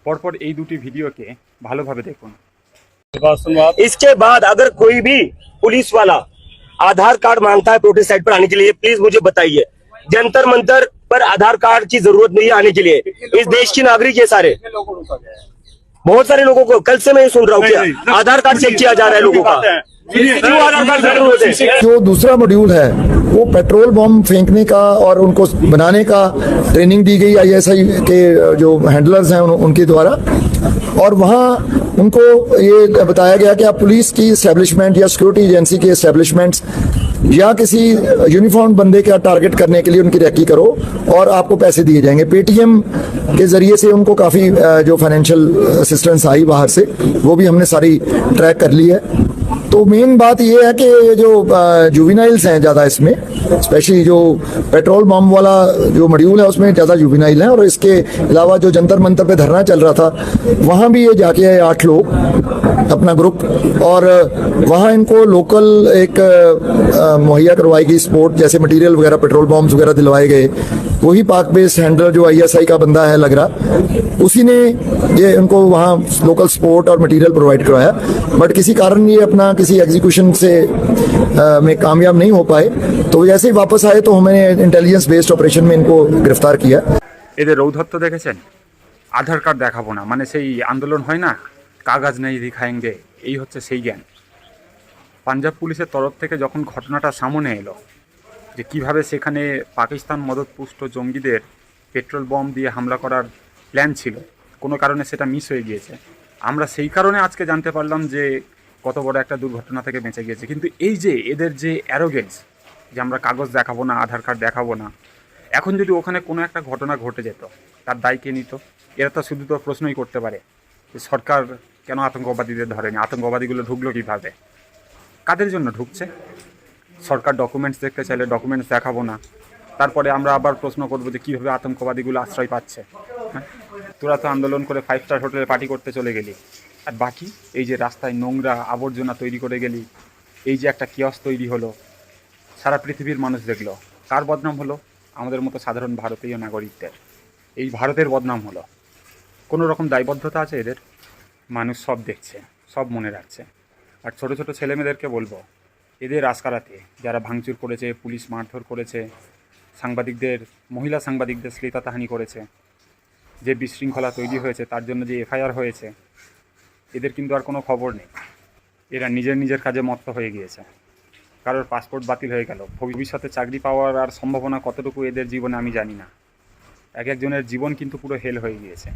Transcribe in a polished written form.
পরপর এই দুটি ভিডিওকে ভালোভাবে দেখুন। इसके बाद अगर कोई भी पुलिस वाला आधार कार्ड मांगता है प्रोटेस्ट साइट पर आने के लिए, प्लीज मुझे बताइए। जंतर मंतर पर आधार कार्ड की जरूरत नहीं है आने के लिए। इस देश के नागरिक ये सारे, बहुत सारे लोगों को कल से मैं ये सुन रहा हूँ कि आधार कार्ड चेक किया जा रहा है लोगों का। क्यों आधार कार्ड जरूरत है? जो दूसरा मॉड्यूल है वो पेट्रोल बम फेंकने का और उनको बनाने का ट्रेनिंग दी गई आईएसआई के जो हैंडलर्स हैं उनके द्वारा, और वहाँ उनको ये बताया गया कि आप पुलिस की एस्टेब्लिशमेंट या सिक्योरिटी एजेंसी के एस्टेब्लिशमेंट्स या किसी यूनिफॉर्म बंदे का टारगेट करने के लिए उनकी रैकी करो और आपको पैसे दिए जाएंगे। पेटीएम के जरिए से उनको काफ़ी जो फाइनेंशियल असिस्टेंस आई बाहर से, वो भी हमने सारी ट्रैक कर ली है। तो मेन बात ये है कि जो जुविनाइल्स हैं ज़्यादा इसमें, स्पेशली जो पेट्रोल बम वाला जो मॉड्यूल है उसमें ज़्यादा जुविनाइल हैं, और इसके अलावा जो जंतर मंतर पे धरना चल रहा था वहाँ भी ये जाके आए 8 लोग अपना ग्रुप, और वहाँ इनको लोकल एक मुहैया करवाई गई स्पोर्ट, जैसे मटेरियल वगैरह पेट्रोल बम्स वगैरह दिलवाए गए। वही पाक बेस्ड हैंडलर जो आईएसआई का बंदा है लग रहा, उसी ने ये उनको वहाँ लोकल सपोर्ट और मटेरियल प्रोवाइड करवाया, बट किसी कारण ये अपना किसी एग्जीक्यूशन से में कामयाब नहीं हो पाए। तो जैसे ही वापस आए तो हमने इंटेलिजेंस बेस्ड ऑपरेशन में इनको गिरफ्तार किया। এদের রৌদ্ধত্ব দেখেছেন? আধার কার্ড দেখাবো না, মানে সেই আন্দোলন হয় না, কাগজ নেই দিখায়েঙ্গে, এই হচ্ছে সেই জ্ঞান। পাঞ্জাব পুলিশের তরফ থেকে যখন ঘটনাটা সামনে এলো যে কিভাবে সেখানে পাকিস্তান মদতপুষ্ট জঙ্গিদের পেট্রোল বম দিয়ে হামলা করার প্ল্যান ছিল, কোনো কারণে সেটা মিস হয়ে গিয়েছে, আমরা সেই কারণে আজকে জানতে পারলাম যে কত বড় একটা দুর্ঘটনা থেকে বেঁচে গিয়েছে। কিন্তু এই যে এদের যে অ্যারোগেন্স, যে আমরা কাগজ দেখাবো না, আধার কার্ড দেখাবো না, এখন যদি ওখানে কোনো একটা ঘটনা ঘটে যেত তার দায় কে নিত? এরা তো শুধু তো প্রশ্নই করতে পারে যে সরকার কেন আতঙ্কবাদীদের ধরেনি, আতঙ্কবাদীগুলো ঢুকলো কীভাবে, কাদের জন্য ঢুকছে? সরকার ডকুমেন্টস দেখতে চাইলে ডকুমেন্টস দেখাবো না, তারপরে আমরা আবার প্রশ্ন করবো যে কীভাবে আতঙ্কবাদীগুলো আশ্রয় পাচ্ছে। হ্যাঁ, তোরা তো আন্দোলন করে 5 স্টার হোটেলে পার্টি করতে চলে গেলি, আর বাকি এই যে রাস্তায় নোংরা আবর্জনা তৈরি করে গেলি, এই যে একটা কিয়স তৈরি হলো, সারা পৃথিবীর মানুষ দেখলো, কার বদনাম হলো? আমাদের মতো সাধারণ ভারতীয় নাগরিকদের। এই ভারতের বদনাম হলো। কোনো রকম দায়বদ্ধতা আছে এদের? মানুষ সব দেখছে, সব মনে রাখছে। আর ছোট ছোট ছেলেমেয়েদেরকে বলবো, এদের আশকারাতে যারা ভাঙচুর করেছে, পুলিশ মারধর করেছে, সাংবাদিকদের, মহিলা সাংবাদিকদের শ্লীলতাহানি করেছে, যে বিশৃঙ্খলা তৈরি হয়েছে, তার জন্য যে এফআইআর হয়েছে, এদের কিন্তু আর কোনো খবর নেই। এরা নিজের নিজের কাজে মত্ত হয়ে গিয়েছে। কারোর পাসপোর্ট বাতিল হয়ে গেল, ভবিষ্যতে চাকরি পাওয়ার আর সম্ভাবনা কতটুকু এদের জীবনে আমি জানি না। এক একজনের জীবন কিন্তু পুরো হেল হয়ে গিয়েছে।